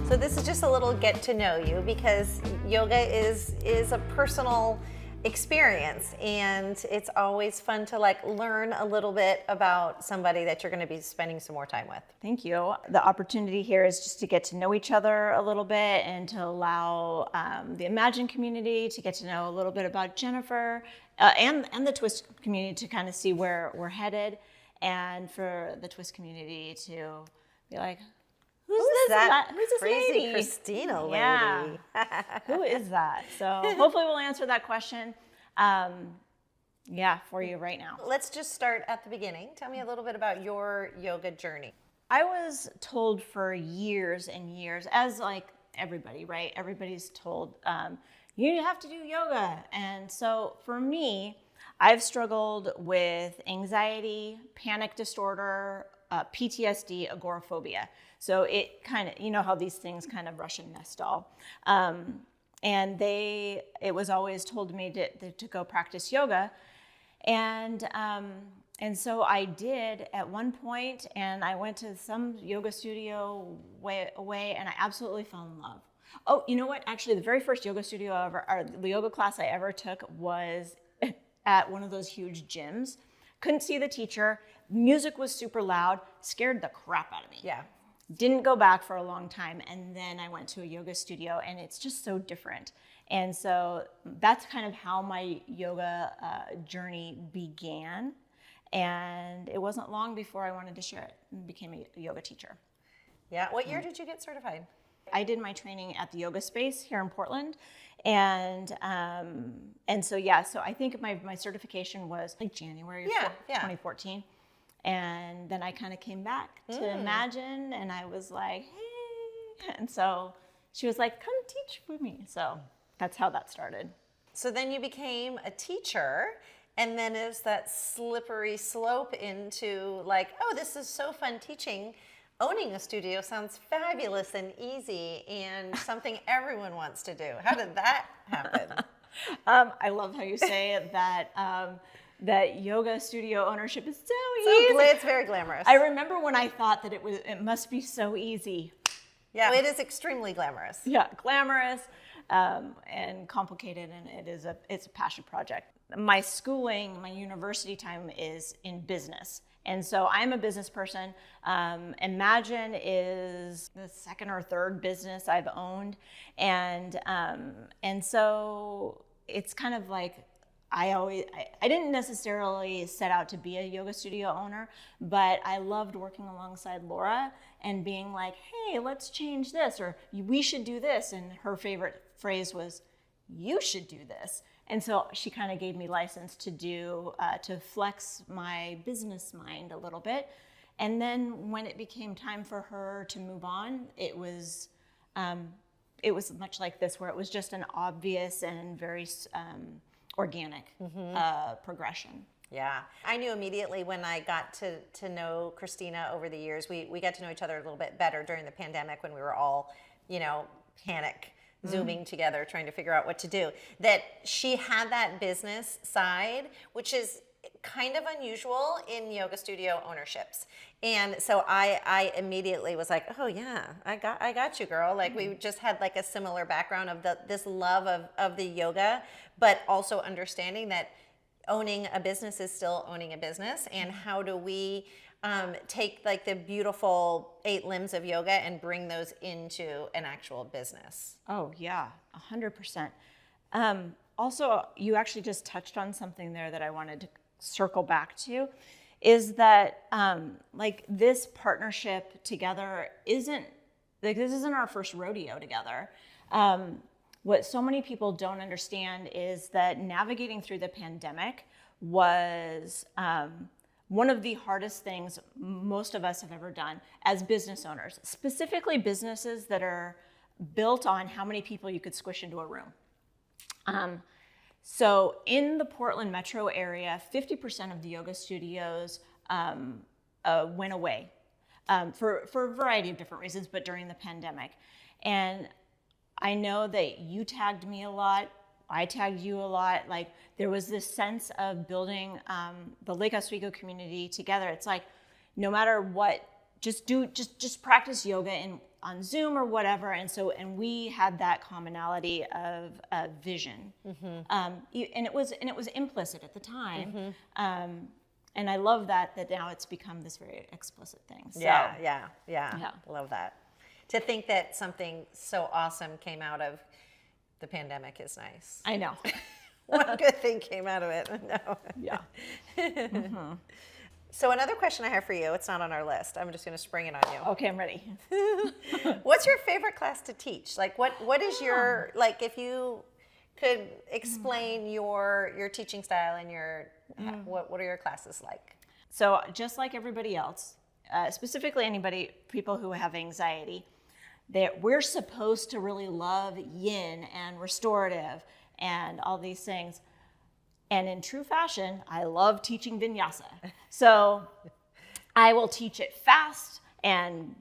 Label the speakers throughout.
Speaker 1: So this is just a little get to know you, because yoga is a personal experience, and it's always fun to like learn a little bit about somebody that you're going to be spending some more time with.
Speaker 2: Thank you. The opportunity here is just to get to know each other a little bit and to allow the Imagine community to get to know a little bit about Jennifer and the TWOST community to kind of see where we're headed, and for the TWOST community to be like, Who's this
Speaker 1: crazy
Speaker 2: lady?
Speaker 1: Kristina lady?
Speaker 2: Yeah. Who is that? So hopefully we'll answer that question for you right now.
Speaker 1: Let's just start at the beginning. Tell me a little bit about your yoga journey.
Speaker 2: I was told for years and years, as like everybody, right? Everybody's told, you have to do yoga. And so for me, I've struggled with anxiety, panic disorder, PTSD, agoraphobia. So it kind of, you know how these things kind of rush and nest all. And it was always told to me to go practice yoga. And so I did at one point, and I went to some yoga studio way away, and I absolutely fell in love. Oh, you know what? Actually, the very first yoga studio the yoga class I ever took was at one of those huge gyms. Couldn't see the teacher. Music was super loud, scared the crap out of me.
Speaker 1: Yeah.
Speaker 2: Didn't go back for a long time. And then I went to a yoga studio, and it's just so different. And so that's kind of how my yoga journey began. And it wasn't long before I wanted to share it and became a yoga teacher.
Speaker 1: Yeah. What year did you get certified?
Speaker 2: I did my training at the Yoga Space here in Portland. And so I think my certification was like January 2014. And then I kind of came back to Imagine, and I was like, hey. And so she was like, come teach with me. So that's how that started.
Speaker 1: So then you became a teacher, and then it's that slippery slope into like, oh, this is so fun teaching. Owning a studio sounds fabulous and easy and something everyone wants to do. How did that happen?
Speaker 2: I love how you say that yoga studio ownership is so easy.
Speaker 1: It's very glamorous.
Speaker 2: I remember when I thought that it must be so easy.
Speaker 1: Yeah, it is extremely glamorous.
Speaker 2: Yeah, glamorous and complicated, and it's a passion project. My schooling, my university time is in business. And so I'm a business person. Imagine is the second or third business I've owned. And so it's kind of like, I didn't necessarily set out to be a yoga studio owner, but I loved working alongside Laura and being like, hey, let's change this, or we should do this. And her favorite phrase was, you should do this. And so she kind of gave me license to flex my business mind a little bit. And then when it became time for her to move on, it was much like this, where it was just an obvious and very organic progression.
Speaker 1: Yeah. I knew immediately when I got to know Kristina over the years. We got to know each other a little bit better during the pandemic when we were all, panic Zooming together, trying to figure out what to do, that she had that business side, which is kind of unusual in yoga studio ownerships. And so I immediately was like, oh yeah, I got you, girl. Like we just had like a similar background of this love of the yoga, but also understanding that owning a business is still owning a business. And how do we take like the beautiful 8 limbs of yoga and bring those into an actual business?
Speaker 2: Oh yeah, 100%. Also, you actually just touched on something there that I wanted to circle back to, is that like this partnership together this isn't our first rodeo together. What so many people don't understand is that navigating through the pandemic was one of the hardest things most of us have ever done as business owners, specifically businesses that are built on how many people you could squish into a room. So in the Portland metro area, 50% of the yoga studios went away for a variety of different reasons, but during the pandemic. And I know that you tagged me a lot. I tagged you a lot. Like there was this sense of building the Lake Oswego community together. It's like, no matter what, just practice yoga in on Zoom or whatever. And we had that commonality of vision. And it was implicit at the time. And I love that now it's become this very explicit thing. So,
Speaker 1: Yeah. Love that. To think that something so awesome came out of the pandemic is nice.
Speaker 2: I know.
Speaker 1: One good thing came out of it. No.
Speaker 2: Yeah.
Speaker 1: So another question I have for you, it's not on our list. I'm just going to spring it on you.
Speaker 2: Okay, I'm ready.
Speaker 1: What's your favorite class to teach? Like what is your, like if you could explain your teaching style and what are your classes like?
Speaker 2: So just like everybody else, specifically people who have anxiety, that we're supposed to really love yin and restorative and all these things. And in true fashion, I love teaching vinyasa. So I will teach it fast and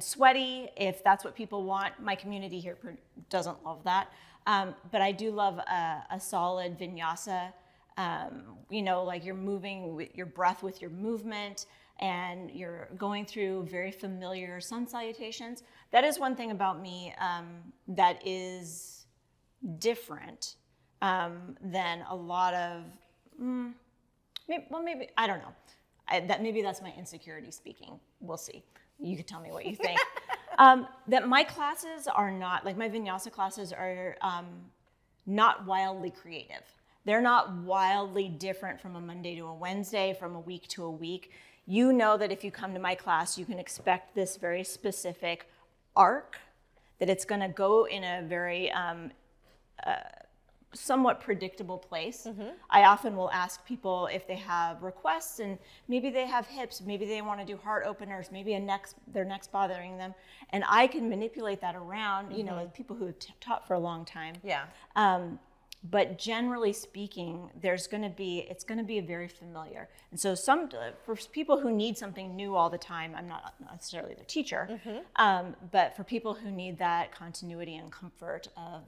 Speaker 2: sweaty if that's what people want. My community here doesn't love that. But I do love a solid vinyasa. Like you're moving with your breath with your movement, and you're going through very familiar sun salutations. That is one thing about me that is different than a lot of, maybe I don't know. Maybe that's my insecurity speaking. We'll see. You could tell me what you think. That my classes are not, like my vinyasa classes are not wildly creative. They're not wildly different from a Monday to a Wednesday, from a week to a week. You know that if you come to my class, you can expect this very specific arc, that it's going to go in a very somewhat predictable place. I often will ask people if they have requests, and maybe they have hips, maybe they want to do heart openers, maybe their neck's bothering them, and I can manipulate that around, with people who have taught for a long time.
Speaker 1: Yeah.
Speaker 2: But generally speaking, it's going to be very familiar. And so for people who need something new all the time, I'm not necessarily the teacher, but for people who need that continuity and comfort of,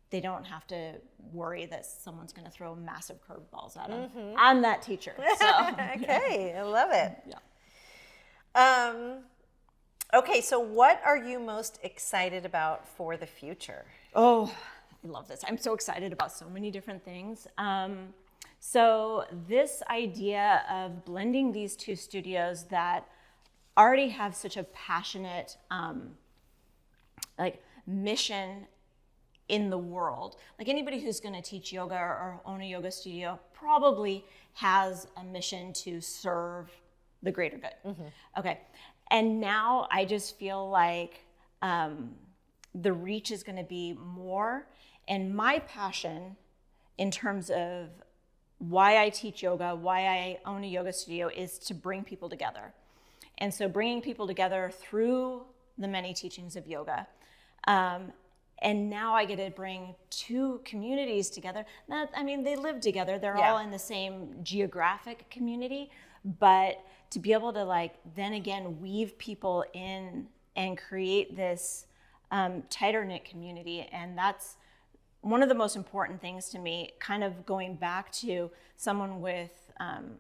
Speaker 2: they don't have to worry that someone's going to throw massive curveballs at them. I'm that teacher. So.
Speaker 1: Okay, I love it.
Speaker 2: Yeah.
Speaker 1: Okay, so what are you most excited about for the future?
Speaker 2: Oh, I love this. I'm so excited about so many different things. So this idea of blending these two studios that already have such a passionate mission in the world. Like anybody who's going to teach yoga or own a yoga studio probably has a mission to serve the greater good. Okay. And now I just feel like the reach is going to be more. And my passion in terms of why I teach yoga, why I own a yoga studio, is to bring people together. And so bringing people together through the many teachings of yoga. And now I get to bring two communities together. They live together. They're all in the same geographic community. But to be able to then again weave people in and create this tighter knit community. And that's one of the most important things to me, kind of going back to someone with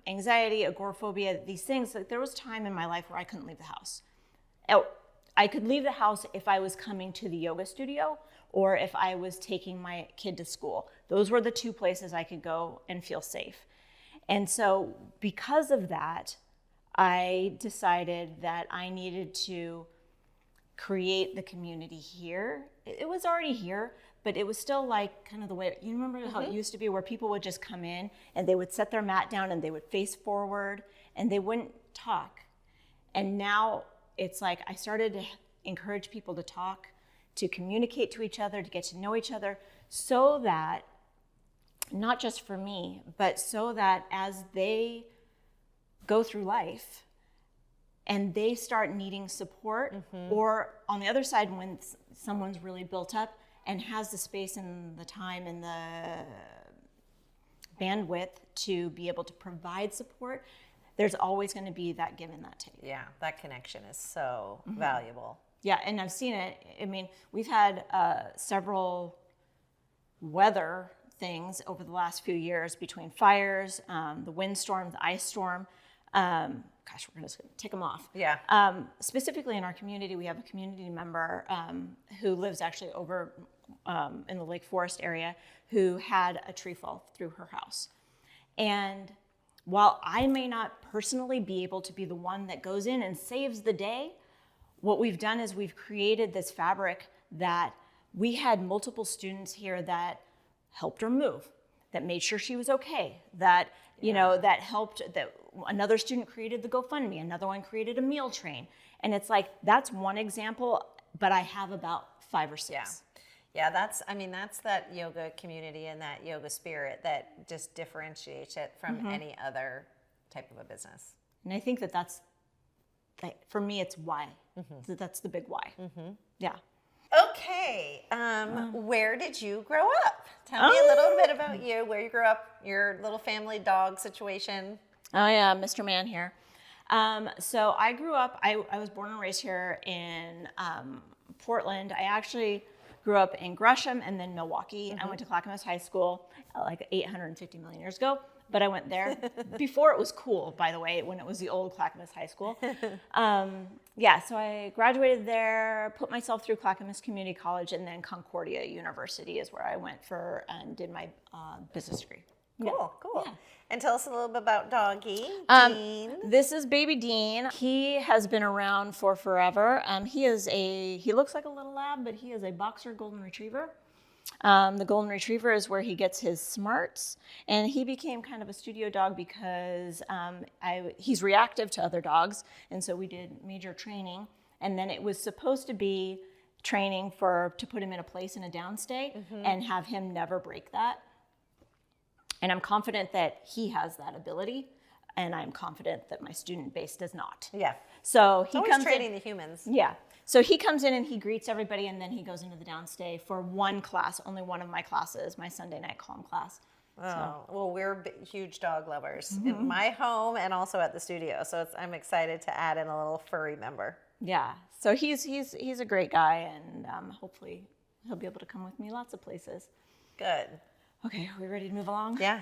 Speaker 2: anxiety, agoraphobia, these things. Like there was time in my life where I couldn't leave the house. I could leave the house if I was coming to the yoga studio or if I was taking my kid to school. Those were the two places I could go and feel safe. And so because of that, I decided that I needed to create the community here. It was already here, but it was still like kind of the way, you remember how it used to be where people would just come in and they would set their mat down and they would face forward and they wouldn't talk. And now it's like I started to encourage people to talk, to communicate to each other, to get to know each other, so that, not just for me, but so that as they go through life and they start needing support, or on the other side, when someone's really built up and has the space and the time and the bandwidth to be able to provide support, there's always going to be that give and that take.
Speaker 1: Yeah, that connection is so valuable.
Speaker 2: Yeah, and I've seen it. We've had several weather things over the last few years, between fires, the windstorm, the ice storm. gosh, we're just going to tick them off.
Speaker 1: Yeah.
Speaker 2: Specifically in our community, we have a community member who lives actually over in the Lake Forest area who had a tree fall through her house. And while I may not personally be able to be the one that goes in and saves the day, what we've done is we've created this fabric that we had multiple students here that helped her move, that made sure she was okay, that, you know, that helped, that another student created the GoFundMe, another one created a meal train. And it's like, that's one example, but I have about 5 or 6.
Speaker 1: Yeah. Yeah, that's that yoga community and that yoga spirit that just differentiates it from any other type of a business.
Speaker 2: And I think that's for me, it's why. That's the big why. Yeah.
Speaker 1: Okay, where did you grow up? Tell me a little bit about you, where you grew up, your little family dog situation.
Speaker 2: Oh yeah, Mr. Man here. So I grew up, I was born and raised here in Portland. I actually grew up in Gresham and then Milwaukee. I went to Clackamas High School like 850 million years ago, but I went there before it was cool, by the way, when it was the old Clackamas High School. Yeah, so I graduated there, put myself through Clackamas Community College, and then Concordia University is where I went for and did my business degree.
Speaker 1: Cool. Yeah. And tell us a little bit about Doggy, Dean.
Speaker 2: This is baby Dean. He has been around for forever. He looks like a little lab, but he is a boxer golden retriever. The golden retriever is where he gets his smarts, and he became kind of a studio dog because he's reactive to other dogs, and so we did major training, and then it was supposed to be training to put him in a place in a downstay and have him never break that. And I'm confident that he has that ability, and I'm confident that my student base does not.
Speaker 1: Yeah.
Speaker 2: So he
Speaker 1: always
Speaker 2: comes
Speaker 1: training
Speaker 2: in,
Speaker 1: the humans.
Speaker 2: Yeah. So he comes in and he greets everybody, and then he goes into the downstay for one class, only one of my classes, my Sunday night calm class.
Speaker 1: Oh, well, we're huge dog lovers in my home and also at the studio. So I'm excited to add in a little furry member.
Speaker 2: Yeah. So he's a great guy, and hopefully he'll be able to come with me lots of places.
Speaker 1: Good.
Speaker 2: Okay, are we ready to move along?
Speaker 1: Yeah.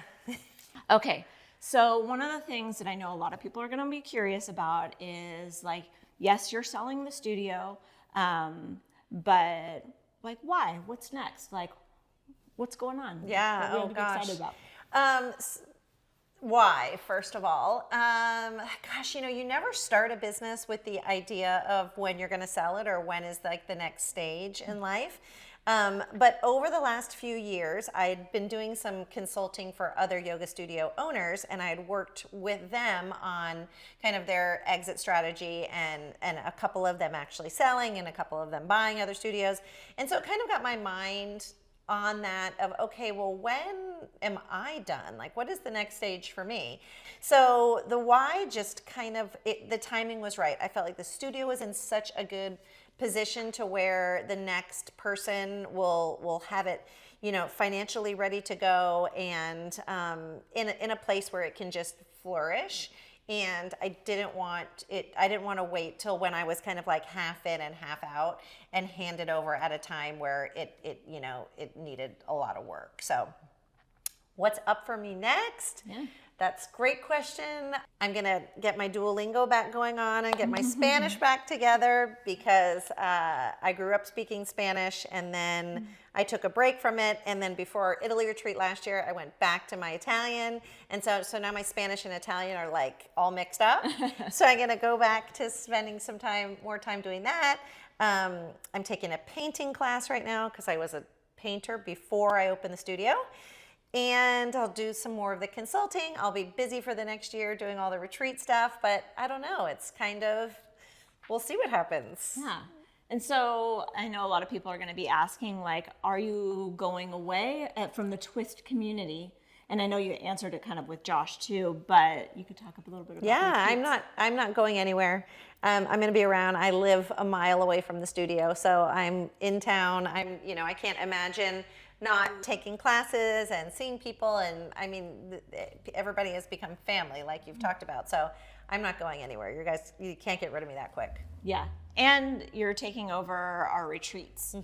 Speaker 2: Okay, so one of the things that I know a lot of people are going to be curious about is like, yes, you're selling the studio, but like, why? What's next? Like, what's going on?
Speaker 1: Yeah.
Speaker 2: What are you excited about?
Speaker 1: Why, first of all? Gosh, you never start a business with the idea of when you're going to sell it or when is like the next stage in life. But over the last few years, I'd been doing some consulting for other yoga studio owners, and I had worked with them on kind of their exit strategy, and a couple of them actually selling and a couple of them buying other studios. And so it kind of got my mind on that of, okay, well, when am I done? Like, what is the next stage for me? So the why just kind of, the timing was right. I felt like the studio was in such a good position to where the next person will have it, financially ready to go and in a place where it can just flourish. And I didn't want to wait till when I was kind of like half in and half out and hand it over at a time where it needed a lot of work. So what's up for me next?
Speaker 2: Yeah.
Speaker 1: That's a great question. I'm going to get my Duolingo back going on and get my Spanish back together because I grew up speaking Spanish, and then I took a break from it. And then before our Italy retreat last year, I went back to my Italian. And so now my Spanish and Italian are like all mixed up. So I'm going to go back to spending more time doing that. I'm taking a painting class right now because I was a painter before I opened the studio. And I'll do some more of the consulting. I'll be busy for the next year doing all the retreat stuff, but I don't know. It's kind of, we'll see what happens.
Speaker 2: Yeah. And so I know a lot of people are going to be asking, like, are you going away from the TWOST community? And I know you answered it kind of with Josh too, but you could talk a little bit about
Speaker 1: I'm not going anywhere. I'm going to be around. I live a mile away from the studio, so I'm in town. I can't imagine not taking classes and seeing people, and I mean, everybody has become family, like you've talked about. So I'm not going anywhere. You can't get rid of me that quick.
Speaker 2: Yeah, and you're taking over our retreats.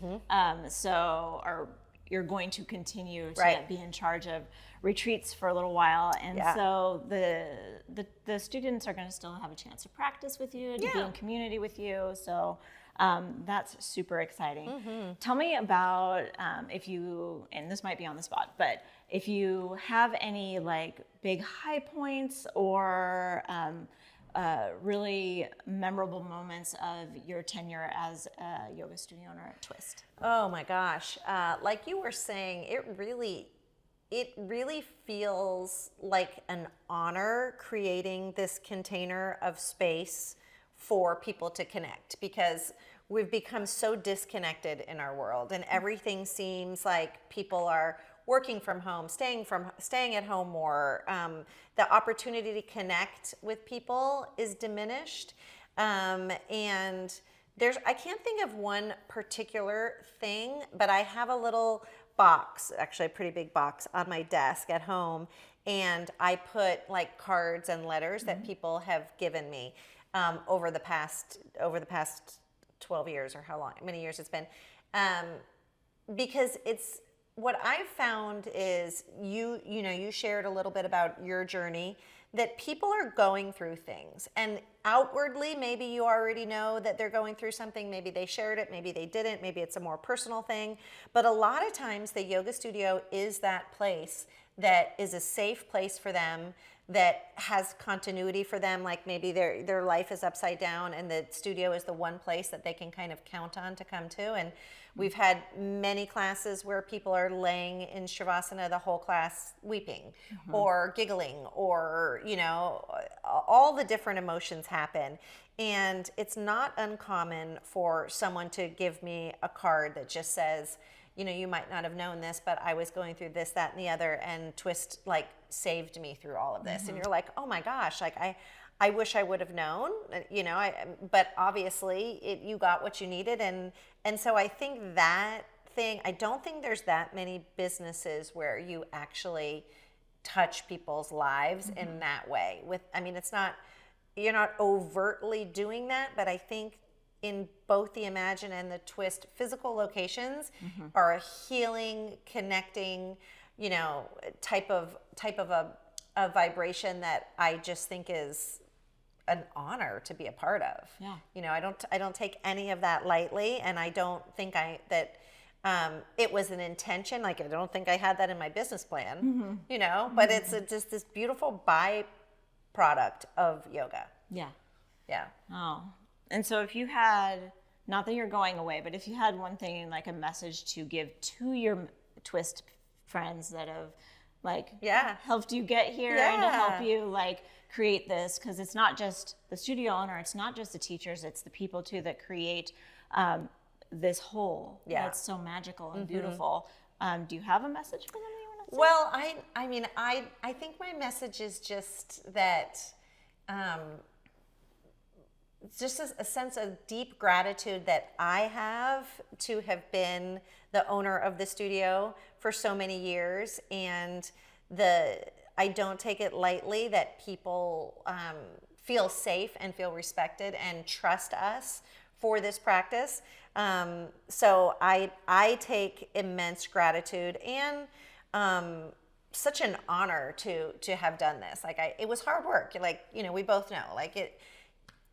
Speaker 2: So you're going to continue to
Speaker 1: Right.
Speaker 2: be in charge of retreats for a little while, and
Speaker 1: Yeah.
Speaker 2: so the students are going to still have a chance to practice with you, to be
Speaker 1: Yeah.
Speaker 2: in community with you. So that's super exciting.
Speaker 1: Mm-hmm.
Speaker 2: Tell me about if you, and this might be on the spot, but if you have any like big high points or really memorable moments of your tenure as a yoga studio owner at TWOST.
Speaker 1: Oh my gosh. Like you were saying, it really feels like an honor creating this container of space for people to connect, because we've become so disconnected in our world, and everything seems like people are working from home, staying at home more. The opportunity to connect with people is diminished, and I can't think of one particular thing, but I have a little box, actually a pretty big box on my desk at home, and I put like cards and letters that people have given me over the past 12 years, or many years it's been, because it's what I've found is you shared a little bit about your journey, that people are going through things, and outwardly maybe you already know that they're going through something. Maybe they shared it, maybe they didn't, maybe it's a more personal thing, but a lot of times the yoga studio is that place that is a safe place for them, that has continuity for them. Like maybe their life is upside down and the studio is the one place that they can kind of count on to come to. And we've had many classes where people are laying in Shavasana the whole class weeping or giggling, or, all the different emotions happen. And it's not uncommon for someone to give me a card that just says, you might not have known this, but I was going through this, that, and the other, and TWOST like saved me through all of this. And you're like, oh my gosh, like I wish I would have known, but obviously you got what you needed. And so I think that thing, I don't think there's that many businesses where you actually touch people's lives in that way. You're not overtly doing that, but I think in both the Imagine and the TWOST physical locations are a healing, connecting, type of a vibration that I just think is an honor to be a part of.
Speaker 2: Yeah.
Speaker 1: I don't take any of that lightly, and I don't think that it was an intention. Like I don't think I had that in my business plan. But it's just this beautiful byproduct of yoga.
Speaker 2: Yeah.
Speaker 1: Yeah.
Speaker 2: Oh. And so if you had, not that you're going away, but if you had one thing, like a message to give to your TWOST friends that have helped you get here and to help you like create this, because it's not just the studio owner, it's not just the teachers, it's the people too that create this whole that's so magical and beautiful. Do you have a message for them that you want to say?
Speaker 1: Well, I think my message is just that it's just a sense of deep gratitude that I have to have been the owner of the studio for so many years, and I don't take it lightly that people feel safe and feel respected and trust us for this practice. So I take immense gratitude and such an honor to have done this. It was hard work. We both know.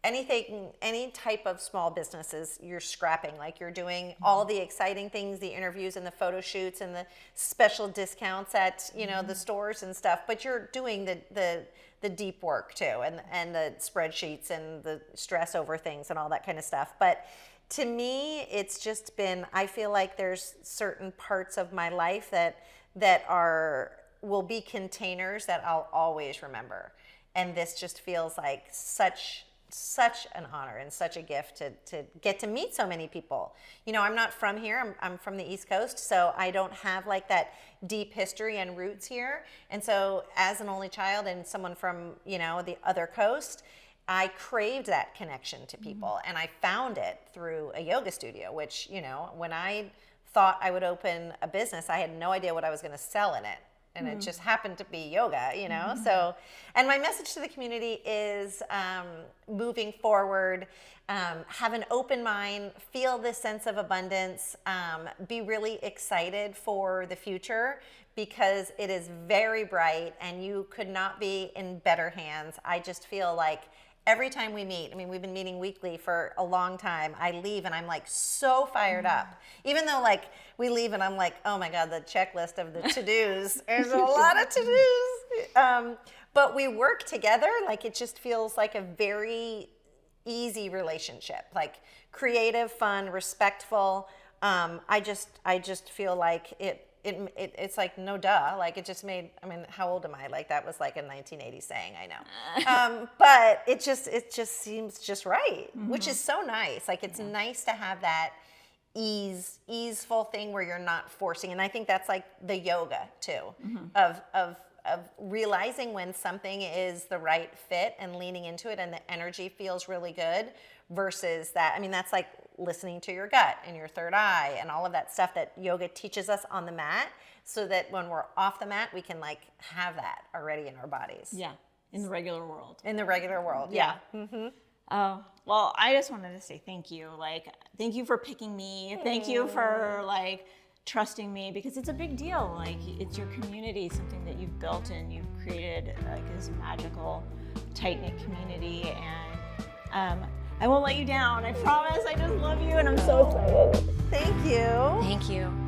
Speaker 1: Any type of small businesses, you're scrapping. You're doing all the exciting things, the interviews and the photo shoots and the special discounts at the stores and stuff. But you're doing the deep work too, and the spreadsheets and the stress over things and all that kind of stuff. But to me, it's just been. I feel like there's certain parts of my life that will be containers that I'll always remember, and this just feels like such an honor and such a gift to get to meet so many people. I'm not from here. I'm from the East Coast, so I don't have that deep history and roots here. And so as an only child and someone from, the other coast, I craved that connection to people. And I found it through a yoga studio, which, when I thought I would open a business, I had no idea what I was going to sell in it. and it just happened to be yoga, you know? So, and my message to the community is moving forward, have an open mind, feel this sense of abundance, be really excited for the future because it is very bright and you could not be in better hands. I just feel like every time we meet, I mean, we've been meeting weekly for a long time. I leave and I'm like so fired up. Even though like we leave and I'm like, oh my God, the checklist of the to-dos. There's a lot of to-dos. But we work together. Like it just feels like a very easy relationship, like creative, fun, respectful. I just feel like it's like no duh, like it just made, I mean, how old am I? Like that was like a 1980 saying, I know. But it just seems just right, which is so nice. Like it's nice to have that easeful thing where you're not forcing. And I think that's like the yoga too, of realizing when something is the right fit and leaning into it and the energy feels really good versus that. I mean, that's like listening to your gut and your third eye and all of that stuff that yoga teaches us on the mat so that when we're off the mat, we can like have that already in our bodies.
Speaker 2: Yeah. In the regular world.
Speaker 1: In the regular world. Yeah.
Speaker 2: Oh, well, I just wanted to say thank you. Like, thank you for picking me. Thank you for like trusting me because it's a big deal. Like it's your community, something that you've built and you've created like this magical, tight-knit community. And I won't let you down. I promise. I just love you and I'm so excited.
Speaker 1: Thank you.
Speaker 2: Thank you.